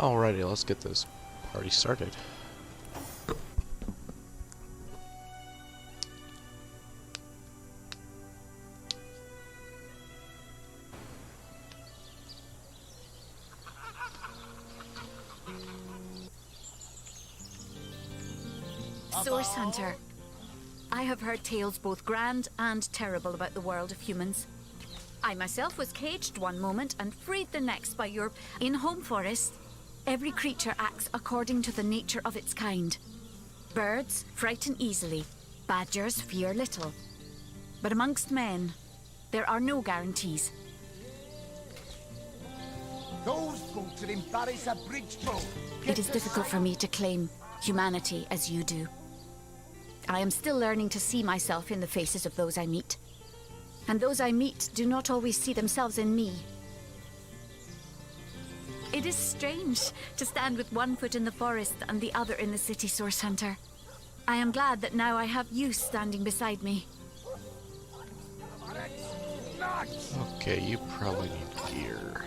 Alrighty, let's get this party started. Source Hunter. I have heard tales both grand and terrible about the world of humans. I myself was caged one moment and freed the next by your... In Home Forest, every creature acts according to the nature of its kind. Birds frighten easily, badgers fear little. But amongst men, there are no guarantees. Those boats will embarrass a bridge boat. It is difficult for me to claim humanity as you do. I am still learning to see myself in the faces of those I meet. And those I meet do not always see themselves in me. It is strange to stand with one foot in the forest and the other in the city, Source Hunter. I am glad that now I have you standing beside me. Okay, you probably need gear.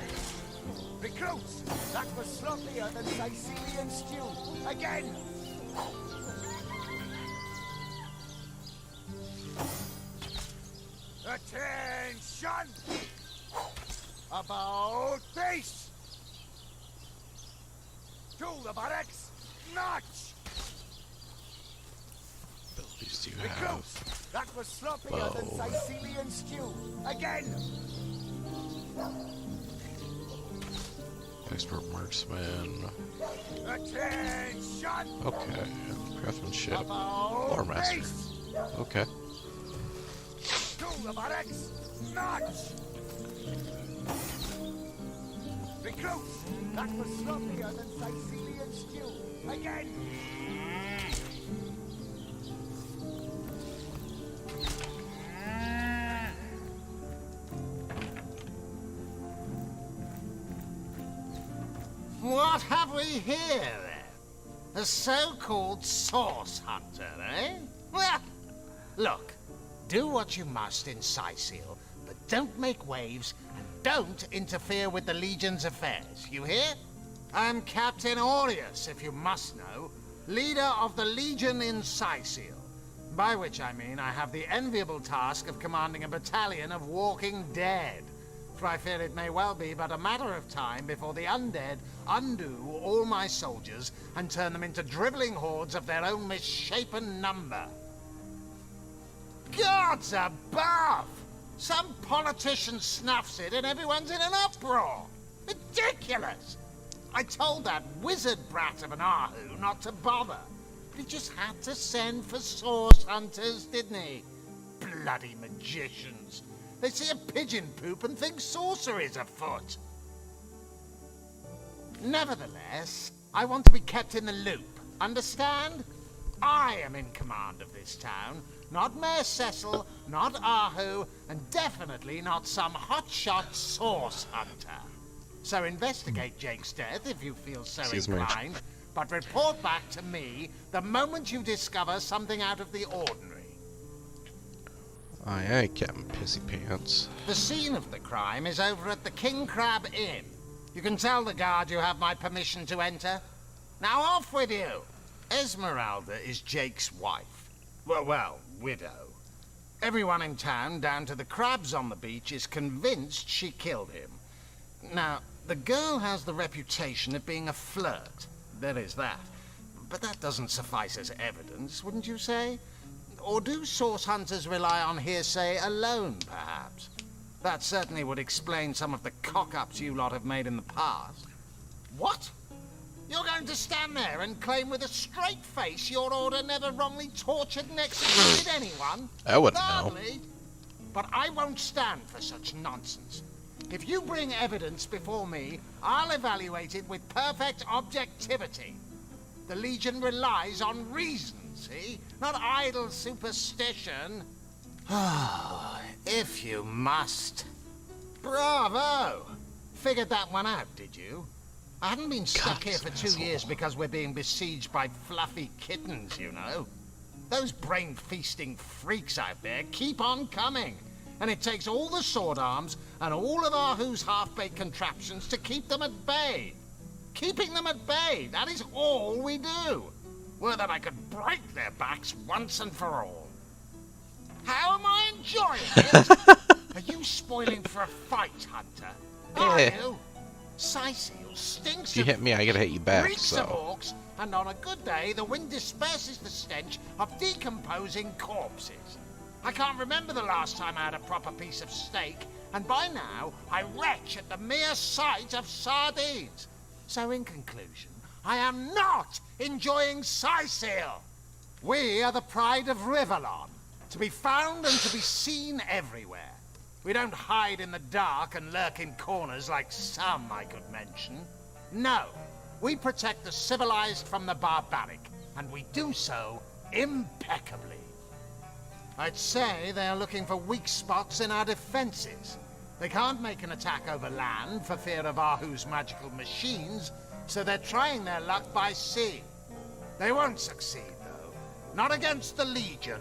Recruits, that was sloppier than Sicilian stew. Again! Attention! About face! To the barracks! Notch! Abilities do you have? Recruits, that was sloppier than Sicilian stew. Again! Expert marksman. Attention! Okay. Craftsmanship. About Lore master. face! Okay. To the barracks! Notch! Recruits, that was sloppier than Sicilian stew. Again! What have we here, then? A so-called source hunter, eh? Well, look, do what you must in Sicil, but don't make waves and don't interfere with the Legion's affairs, you hear? I'm Captain Aureus, if you must know, leader of the Legion in Sicil, by which I mean I have the enviable task of commanding a battalion of walking dead. For I fear it may well be but a matter of time before the undead undo all my soldiers and turn them into drivelling hordes of their own misshapen number. Gods above! Some politician snuffs it and everyone's in an uproar. Ridiculous! I told that wizard brat of an Ahu not to bother. But he just had to send for source hunters, didn't he? Bloody magicians. They see a pigeon poop and think sorcery's afoot. Nevertheless, I want to be kept in the loop. Understand? I am in command of this town, not Mayor Cecil, not Ahu, and definitely not some hotshot source hunter. So investigate Jake's death if you feel so inclined, but report back to me the moment you discover something out of the ordinary. Aye, aye, Captain Pissy Pants. The scene of the crime is over at the King Crab Inn. You can tell the guard you have my permission to enter. Now off with you! Esmeralda is Jake's wife. Well, widow. Everyone in town, down to the crabs on the beach, is convinced she killed him. Now, the girl has the reputation of being a flirt. There is that. But that doesn't suffice as evidence, wouldn't you say? Or do source hunters rely on hearsay alone, perhaps? That certainly would explain some of the cock-ups you lot have made in the past. What? You're going to stand there and claim with a straight face your order never wrongly tortured and executed anyone? I wouldn't know. Hardly. But I won't stand for such nonsense. If you bring evidence before me, I'll evaluate it with perfect objectivity. The Legion relies on reason, see? Not idle superstition. If you must. Bravo! Figured that one out, did you? I haven't been stuck here for 2 years because we're being besieged by fluffy kittens, you know. Those brain-feasting freaks out there keep on coming. And it takes all the sword arms and all of Ahu's half-baked contraptions to keep them at bay. keeping them at bay. That is all we do. Were that I could break their backs once and for all. How am I enjoying it? Are you spoiling for a fight, Hunter? Are you? Sightseal stinks If you of hit me, I gotta hit you back, reeks of so... orcs, and on a good day, the wind disperses the stench of decomposing corpses. I can't remember the last time I had a proper piece of steak, and by now, I retch at the mere sight of sardines. So in conclusion, I am not enjoying Sightseal. We are the pride of Rivellon, to be found and to be seen everywhere. We don't hide in the dark and lurk in corners like some I could mention. No, we protect the civilized from the barbaric, and we do so impeccably. I'd say they are looking for weak spots in our defenses. They can't make an attack over land for fear of Ahu's magical machines, so they're trying their luck by sea. They won't succeed, though. Not against the Legion.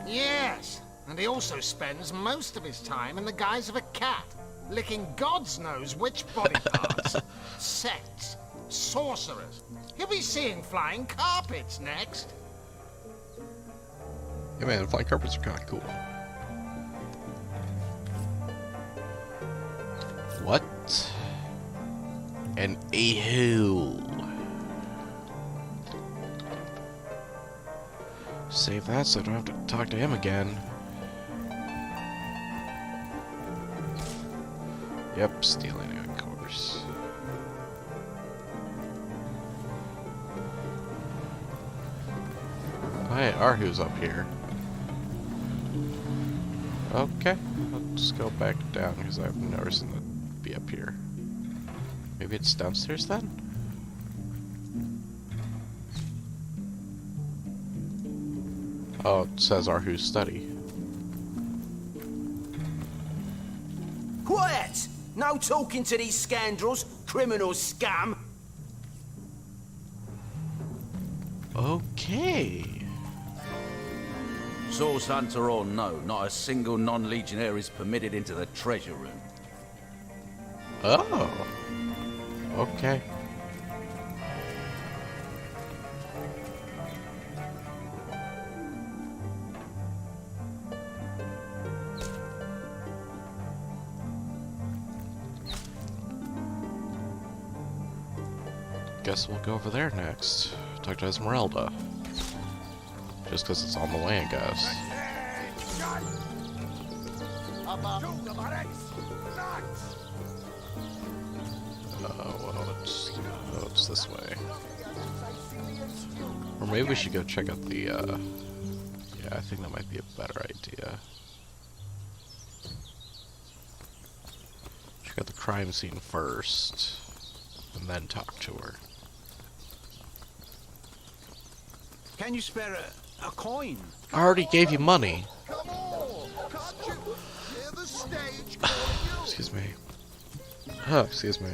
Yes, and he also spends most of his time in the guise of a cat, licking God's knows which body parts. Sects, sorcerers. He'll be seeing flying carpets next. Yeah, man, flying carpets are kind of cool. What? An Ahu. Save that so I don't have to talk to him again. Yep, stealing, of course. Oh, hey, Arhu's up here. Okay, let's go back down because I've no reason to be up here. Maybe it's downstairs then? Oh, it says Arhu's study. Quiet! No talking to these scoundrels, criminal scum! Okay. Source hunter or no, not a single non-legionnaire is permitted into the treasure room. Oh. Okay. Guess we'll go over there next. Talk to Esmeralda. Just because it's on the way, I guess. Well, it's this way. Or maybe we should go check out the, yeah, I think that might be a better idea. Check out the crime scene first, and then talk to her. Can you spare a coin? I already gave you money. Come on! Can't you hear the stage calling you? Excuse me. Oh, excuse me.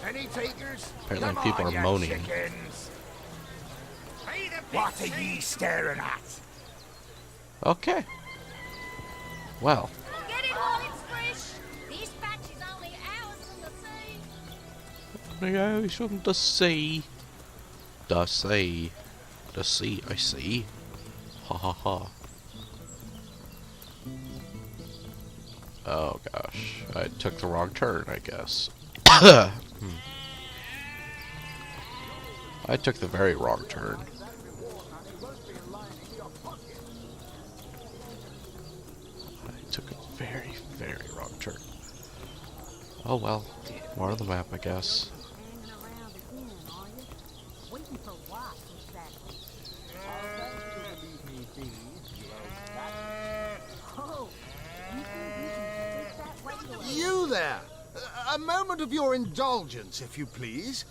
Any takers? Apparently Come people on, are you moaning. chickens. What are ye staring at? Okay. Well. Get it while it's fresh. This batch is only hours from the sea. Yeah, from the sea. The sea. The sea, I see. Ha ha ha. Oh gosh. I took the wrong turn, I guess. I took the very wrong turn. I took a very, very wrong turn. Oh well. More on the map, I guess. Hanging around again, are you? Waiting for what, exactly? Oh, you think you can take that way to You there! A moment of your indulgence, if you please.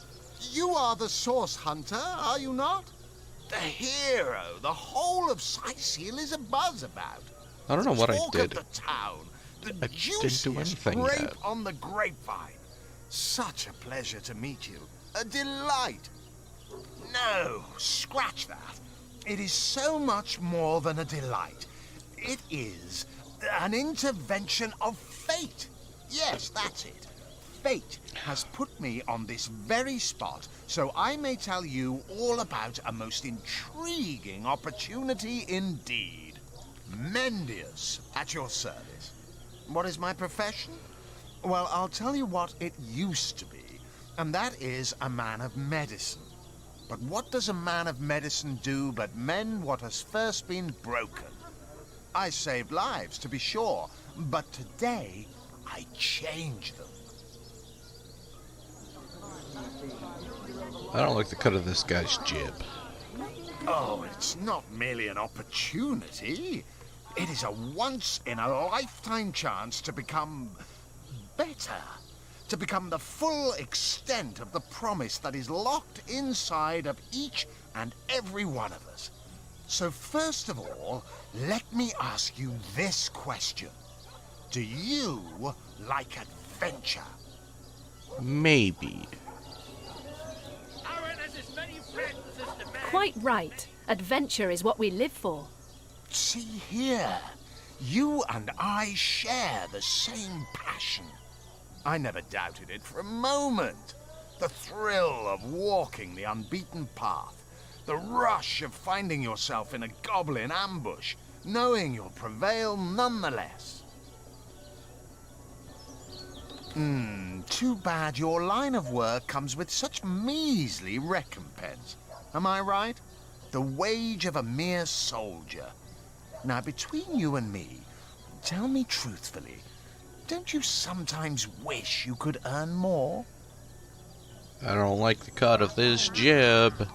You are the source hunter, are you not? The hero the whole of Sightseal is abuzz about. I don't know what I Talk did. of the town. The I didn't do juiciest anything grape yet. on the grapevine. Such a pleasure to meet you. A delight. No, scratch that. It is so much more than a delight. It is an intervention of fate. Yes, that's it. Fate has put me on this very spot so I may tell you all about a most intriguing opportunity indeed. Mendius, at your service. What is my profession? Well, I'll tell you what it used to be, and that is a man of medicine. But what does a man of medicine do but mend what has first been broken? I saved lives, to be sure, but today I change them. I don't like the cut of this guy's jib. Oh, it's not merely an opportunity. It is a once-in-a-lifetime chance to become better. To become the full extent of the promise that is locked inside of each and every one of us. So first of all, let me ask you this question. Do you like adventure? Maybe. Quite right. Adventure is what we live for. See here, you and I share the same passion. I never doubted it for a moment. The thrill of walking the unbeaten path, the rush of finding yourself in a goblin ambush, knowing you'll prevail nonetheless. Too bad your line of work comes with such measly recompense. Am I right? The wage of a mere soldier. Now, between you and me, tell me truthfully, don't you sometimes wish you could earn more? I don't like the cut of this jib.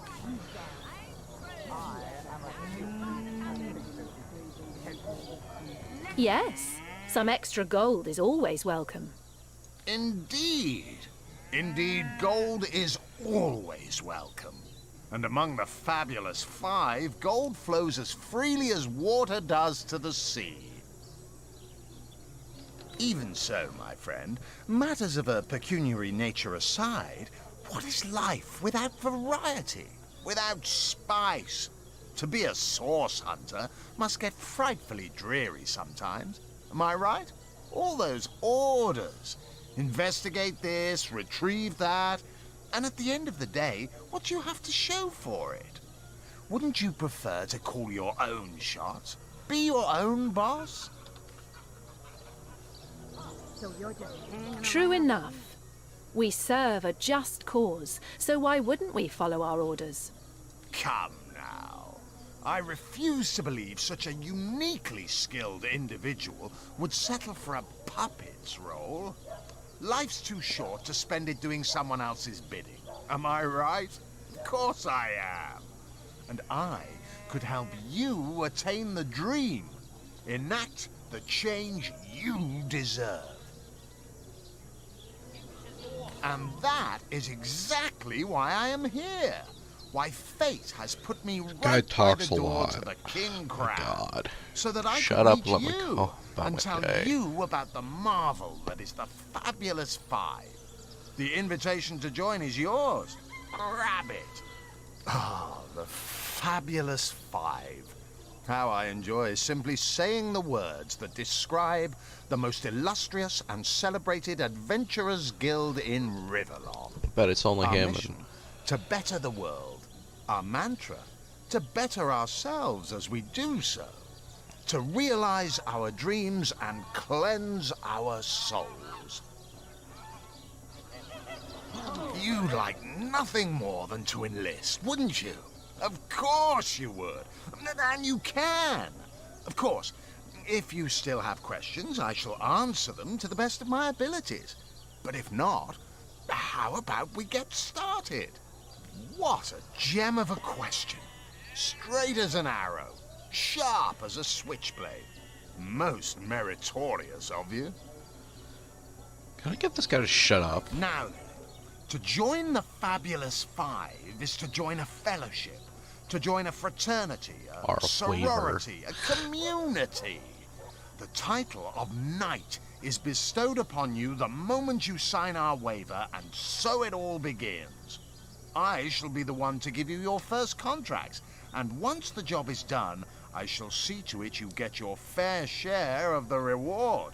Yes, some extra gold is always welcome. Indeed. Indeed, gold is always welcome. And among the fabulous five, gold flows as freely as water does to the sea. Even so, my friend, matters of a pecuniary nature aside, what is life without variety, without spice? To be a source hunter must get frightfully dreary sometimes. Am I right? All those orders. Investigate this, retrieve that, and at the end of the day, what do you have to show for it? Wouldn't you prefer to call your own shots? Be your own boss? True enough. We serve a just cause, so why wouldn't we follow our orders? Come now. I refuse to believe such a uniquely skilled individual would settle for a puppet's role. Life's too short to spend it doing someone else's bidding. Am I right? Of course I am. And I could help you attain the dream. Enact the change you deserve. And that is exactly why I am here. Why fate has put me right by talks the a door lot. to the King Oh my Crab. God. So that I Shut can up reach and let me you go about and my tell day. you about the marvel that is the Fabulous Five. The invitation to join is yours. Grab it. Ah, the Fabulous Five. How I enjoy simply saying the words that describe the most illustrious and celebrated adventurers' guild in Riverlong. Bet it's only Our him. mission, to better the world. Our mantra, to better ourselves as we do so. To realize our dreams and cleanse our souls. You'd like nothing more than to enlist, wouldn't you? Of course you would. And you can. Of course, if you still have questions, I shall answer them to the best of my abilities. But if not, how about we get started? What a gem of a question. Straight as an arrow. Sharp as a switchblade. Most meritorious of you. Can I get this guy to shut up? Now then, to join the Fabulous Five is to join a fellowship, to join a fraternity, Or a a sorority, a community. The title of Knight is bestowed upon you the moment you sign our waiver, and so it all begins. I shall be the one to give you your first contracts, And once the job is done, I shall see to it you get your fair share of the reward.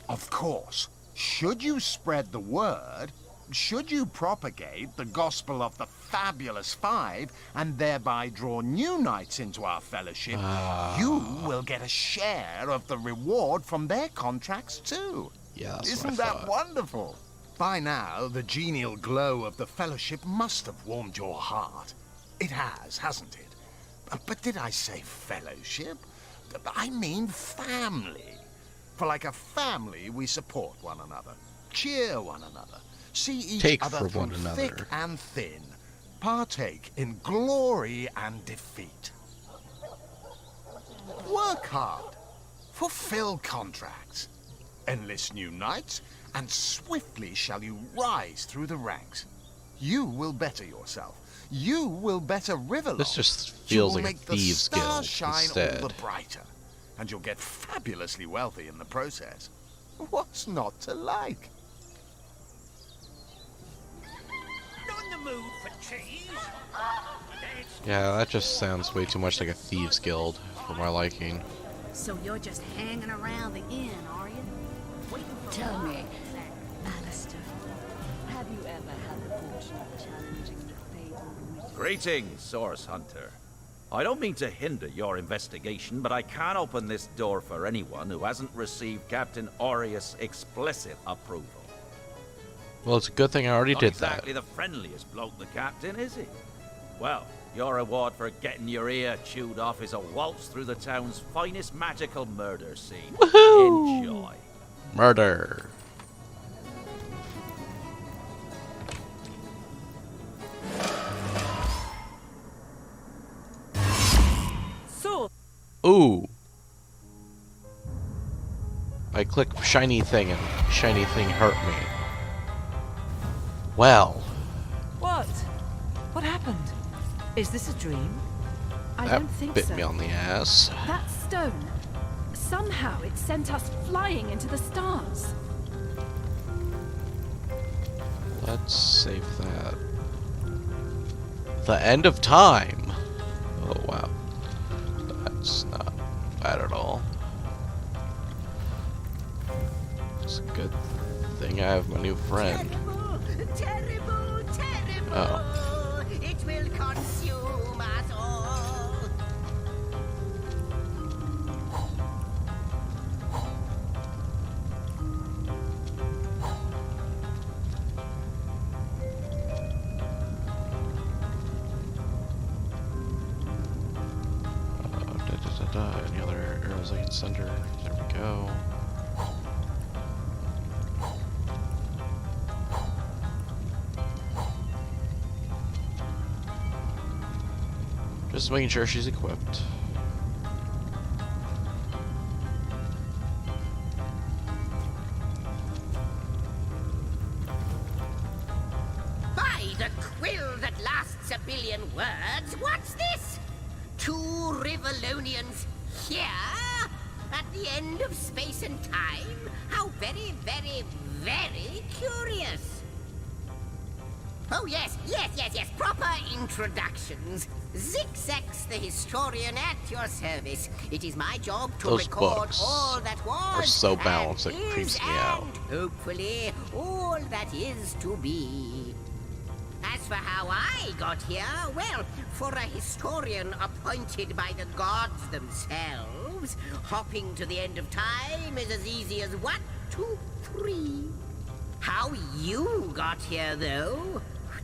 Of course, should you spread the word, should you propagate the gospel of the Fabulous Five and thereby draw new knights into our fellowship, you will get a share of the reward from their contracts too. Yeah, that's Isn't what I that thought. wonderful? By now, the genial glow of the fellowship must have warmed your heart. It has, hasn't it? But did I say fellowship? I mean family. For like a family, we support one another, cheer one another, see each Take other for through one another. thick and thin, partake in glory and defeat. Work hard, fulfill contracts, enlist new knights, and swiftly shall you rise through the ranks. You will better yourself. You will better Riverlock. This just You feels will like a make the thieves' stars guild shine instead. all the brighter, and you'll get fabulously wealthy in the process. What's not to like? Not in the mood for cheese. Yeah, that just sounds way too much like a thieves' guild for my liking. So you're just hanging around the inn, are you? Waiting for Tell me, Alistair, have you ever had the fortune of challenging the fabled Greetings, Source Hunter. I don't mean to hinder your investigation, but I can't open this door for anyone who hasn't received Captain Aureus' explicit approval. Well, it's a good thing I already Not did exactly the friendliest bloke, the captain, is he? Well, your reward for getting your ear chewed off is a waltz through the town's finest magical murder scene. Woohoo! Enjoy. that. Murder. So, Ooh. I click shiny thing and shiny thing hurt me. Well, What? What happened? Is this a dream? I that don't think bit so. me on the ass. That stone, somehow it sent us flying into the stars. Let's save that. The end of time. Oh wow. That's not bad at all. It's a good thing I have my new friend. Terrible, terrible. Oh. It will consume us all. Any other arrows I can send her? There we go. Just making sure she's equipped. By the quill that lasts a billion words, what's this? Two Rivalonians here? At the end of space and time? How very, very, very curious. Oh, yes, proper introductions. Zigzags the historian at your service. It is my job to Those record books all that was. are so and balanced it is, creeps me out. and hopefully, all that is to be. As for how I got here, well, for a historian appointed by the gods themselves, hopping to the end of time is as easy as 1, 2, 3. How you got here, though?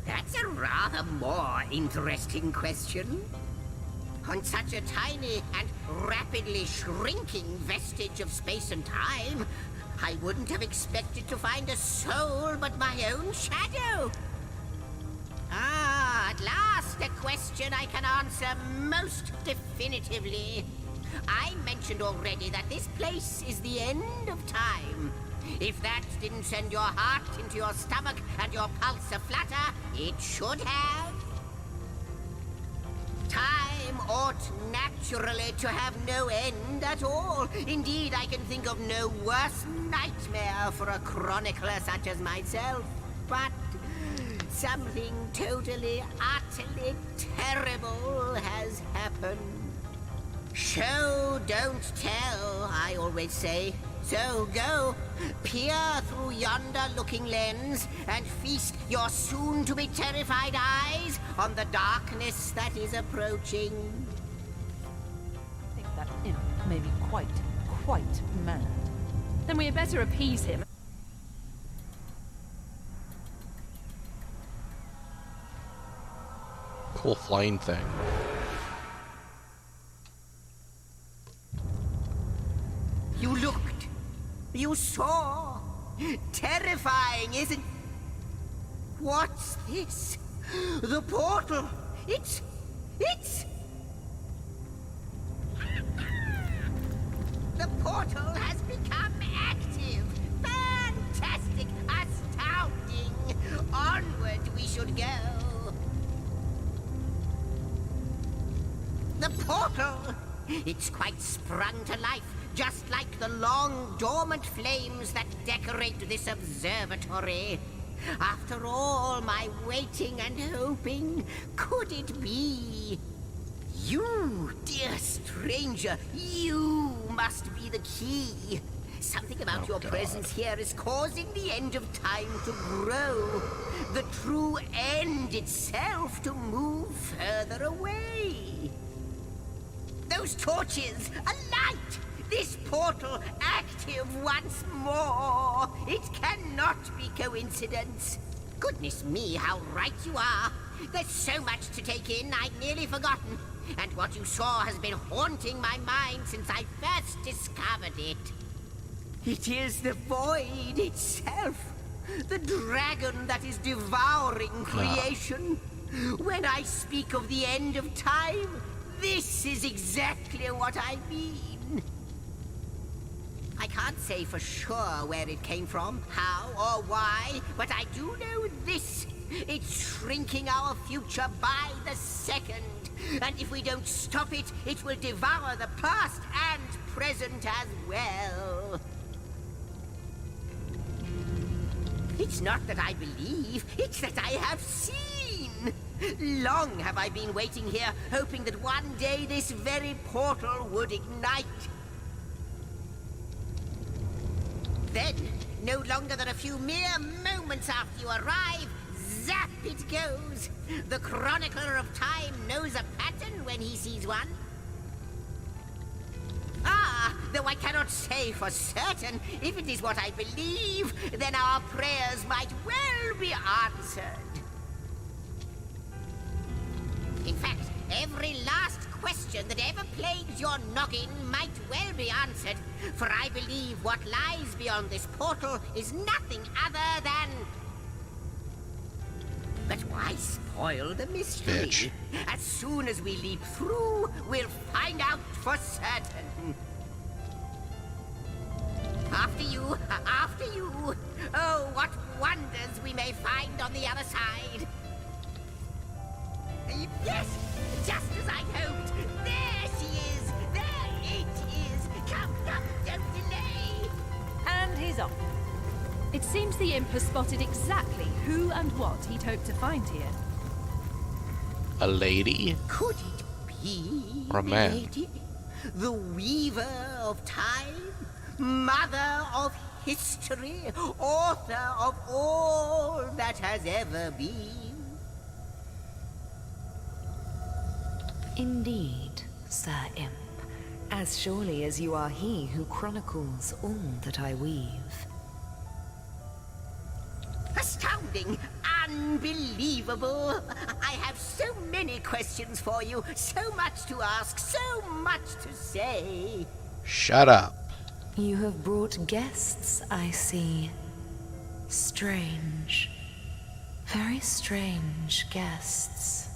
That's a rather more interesting question. On such a tiny and rapidly shrinking vestige of space and time, I wouldn't have expected to find a soul but my own shadow. Ah, at last a question I can answer most definitively. I mentioned already that this place is the end of time. If that didn't send your heart into your stomach and your pulse a-flutter, it should have. Time ought naturally to have no end at all. Indeed, I can think of no worse nightmare for a chronicler such as myself. But Something totally, utterly terrible has happened. Show, don't tell, I always say. So go, peer through yonder looking lens and feast your soon-to-be terrified eyes on the darkness that is approaching. I think that imp may be quite mad. Then we had better appease him. Cool flying thing. You looked. You saw. Terrifying, isn't... What's this? The portal. It's... The portal has become active. Fantastic. Astounding. Onward we should go. The portal! It's quite sprung to life, just like the long, dormant flames that decorate this observatory. After all my waiting and hoping, could it be? You, dear stranger, you must be the key. Something about your presence here is causing the end of time to grow. The true end itself to move further away. Those torches, alight! This portal active once more! It cannot be coincidence. Goodness me, how right you are. There's so much to take in, I'd nearly forgotten. And what you saw has been haunting my mind since I first discovered it. It is the void itself. The dragon that is devouring creation. When I speak of the end of time, this is exactly what I mean. I can't say for sure where it came from, how or why, but I do know this. It's shrinking our future by the second. And if we don't stop it, it will devour the past and present as well. It's not that I believe, it's that I have seen. Long have I been waiting here, hoping that one day this very portal would ignite. Then, no longer than a few mere moments after you arrive, zap it goes. The chronicler of time knows a pattern when he sees one. Ah, though I cannot say for certain, if it is what I believe, then our prayers might well be answered. In fact, every last question that ever plagues your noggin might well be answered, for I believe what lies beyond this portal is nothing other than... But why spoil the mystery? Bitch. As soon as we leap through, we'll find out for certain. After you, after you. Oh, what wonders we may find on the other side. Yes, just as I hoped. There she is. There it is. Come, don't delay. And he's off. It seems the imp has spotted exactly who and what he'd hoped to find here. A lady? Could it be Or a man? Lady, the weaver of time, mother of history, author of all that has ever been? Indeed, Sir Imp, as surely as you are he who chronicles all that I weave. Astounding! Unbelievable! I have so many questions for you, so much to ask, so much to say. Shut up. You have brought guests, I see. Strange. Very strange guests.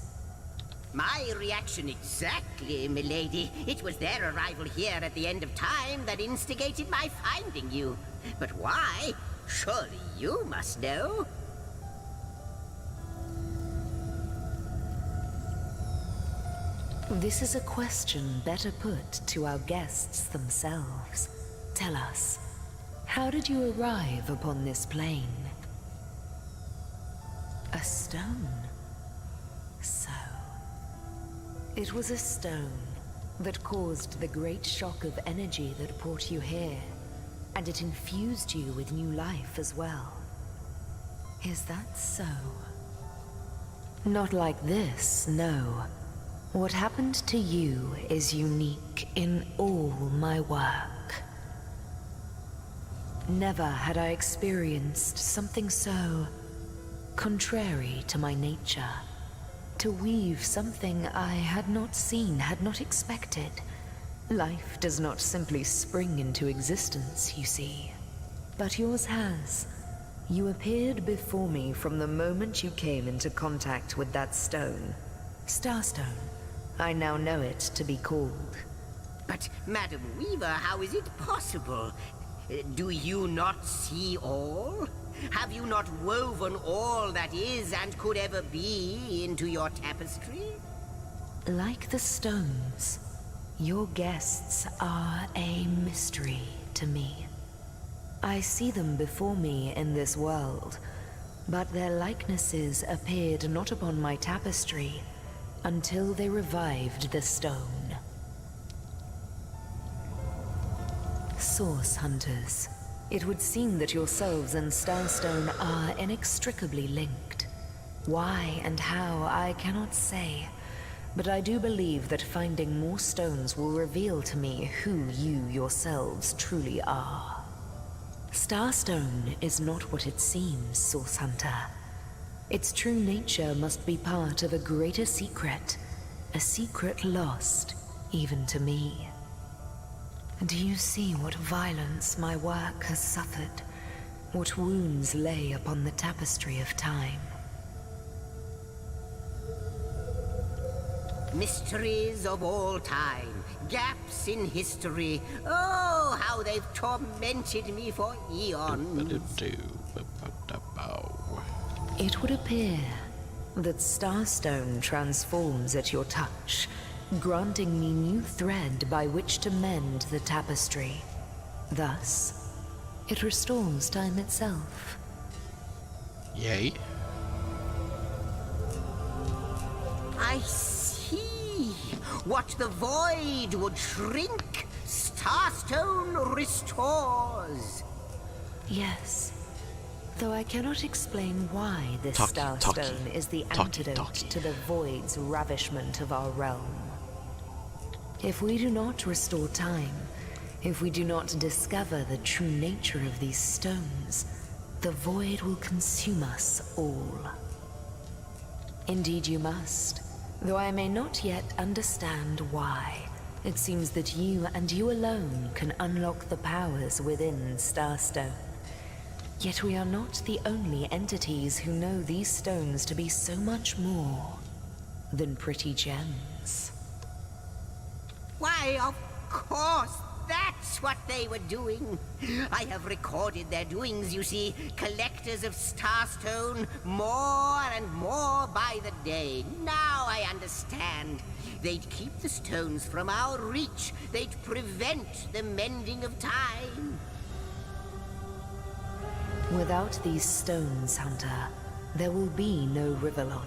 My reaction exactly, milady. It was their arrival here at the end of time that instigated my finding you. But why? Surely you must know. This is a question better put to our guests themselves. Tell us, how did you arrive upon this plane? A stone. So, it was a stone that caused the great shock of energy that brought you here, and it infused you with new life as well. Is that so? Not like this, no. What happened to you is unique in all my work. Never had I experienced something so contrary to my nature. To weave something I had not seen, had not expected. Life does not simply spring into existence, you see. But yours has. You appeared before me from the moment you came into contact with that stone. Starstone. I now know it to be called. But, Madam Weaver, how is it possible? Do you not see all? Have you not woven all that is and could ever be into your tapestry? Like the stones, your guests are a mystery to me. I see them before me in this world, but their likenesses appeared not upon my tapestry until they revived the stone. Source Hunters. It would seem that yourselves and Starstone are inextricably linked. Why and how, I cannot say, but I do believe that finding more stones will reveal to me who you yourselves truly are. Starstone is not what it seems, Source Hunter. Its true nature must be part of a greater secret, a secret lost even to me. Do you see what violence my work has suffered? What wounds lay upon the tapestry of time? Mysteries of all time, gaps in history. Oh, how they've tormented me for eons. It would appear that Starstone transforms at your touch, granting me new thread by which to mend the tapestry. Thus, it restores time itself. Yay. I see. What the void would shrink, Starstone restores. Yes. Though I cannot explain why this Starstone is the antidote to the void's ravishment of our realm. If we do not restore time, if we do not discover the true nature of these stones, the void will consume us all. Indeed you must, though I may not yet understand why. It seems that you and you alone can unlock the powers within Starstone. Yet we are not the only entities who know these stones to be so much more than pretty gems. Why, of course, that's what they were doing. I have recorded their doings, you see. Collectors of Starstone, more and more by the day. Now I understand. They'd keep the stones from our reach. They'd prevent the mending of time. Without these stones, Hunter, there will be no Rivellon.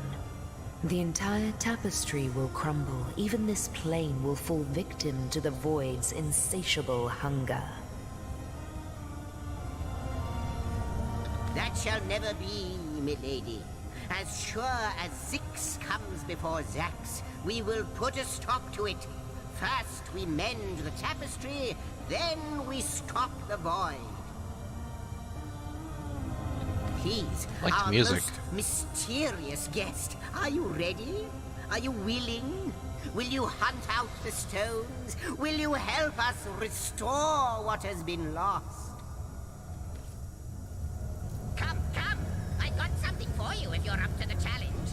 The entire tapestry will crumble. Even this plane will fall victim to the void's insatiable hunger. That shall never be, milady. As sure as Zix comes before Zax, we will put a stop to it. First we mend the tapestry, then we stop the void. Please, our most mysterious guest, are you ready? Are you willing? Will you hunt out the stones? Will you help us restore what has been lost? Come, come! I've got something for you if you're up to the challenge.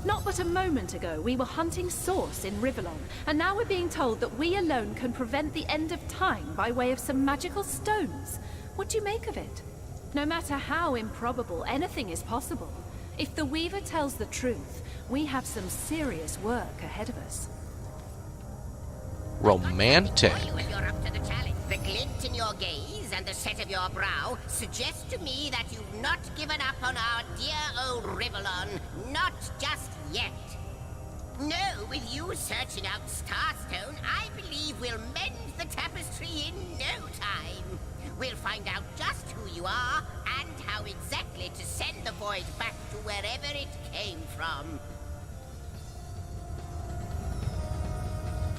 Not but a moment ago, we were hunting Source in Rivellon, and now we're being told that we alone can prevent the end of time by way of some magical stones. What do you make of it? No matter how improbable, anything is possible. If the Weaver tells the truth, we have some serious work ahead of us. Romantic. If you're up to the challenge. The glint in your gaze and the set of your brow suggest to me that you've not given up on our dear old Rivellon. Not just yet. No, with you searching out Starstone, I believe we'll mend the tapestry in no time. We'll find out just who you are and how exactly to send the void back to wherever it came from.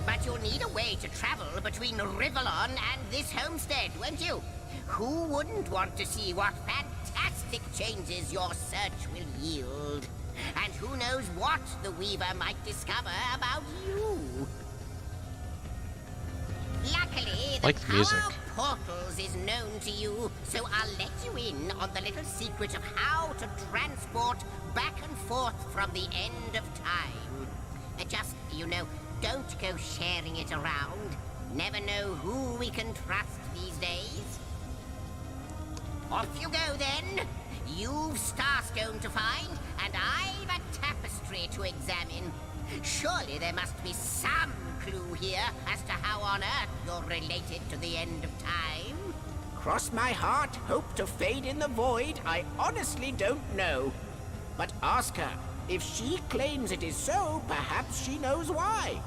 But you'll need a way to travel between Rivellon and this homestead, won't you? Who wouldn't want to see what fantastic changes your search will yield? And who knows what the Weaver might discover about you? Luckily, the Like the music. power of portals is known to you, so I'll let you in on the little secret of how to transport back and forth from the end of time. Just, you know, don't go sharing it around. Never know who we can trust these days. Off you go then. You've Starstone to find, and I've a tapestry to examine. Surely there must be some clue here as to how on earth you're related to the end of time. Cross my heart, hope to fade in the void, I honestly don't know. But ask her. If she claims it is so, perhaps she knows why.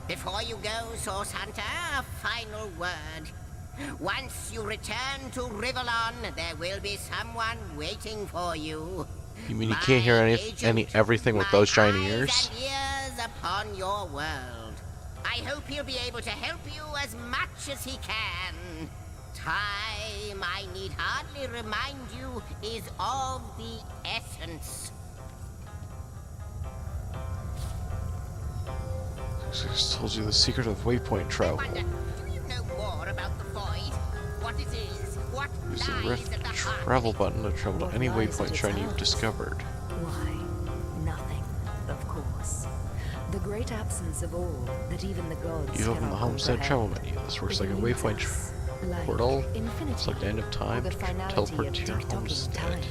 Before you go, Source Hunter, a final word. Once you return to Rivellon, there will be someone waiting for you. You mean you can't hear everything with those giant ears? And ears upon your world. I hope he'll be able to help you as much as he can. Time, I need hardly remind you, is of the essence. I just told you the secret of waypoint I travel. wonder, do you know more about the void? What it is? What Use the lies rift at the heart? travel button to travel to What any lies at waypoint its shrine you've heart? discovered. Why, nothing, of course. The great absence of all that even the gods You open the cannot homestead comprehend. travel menu. This works It like a leads waypoint us, like portal. infinity, It's like the end of or time. the finality Teleport of to your tick-tocking homestead. time.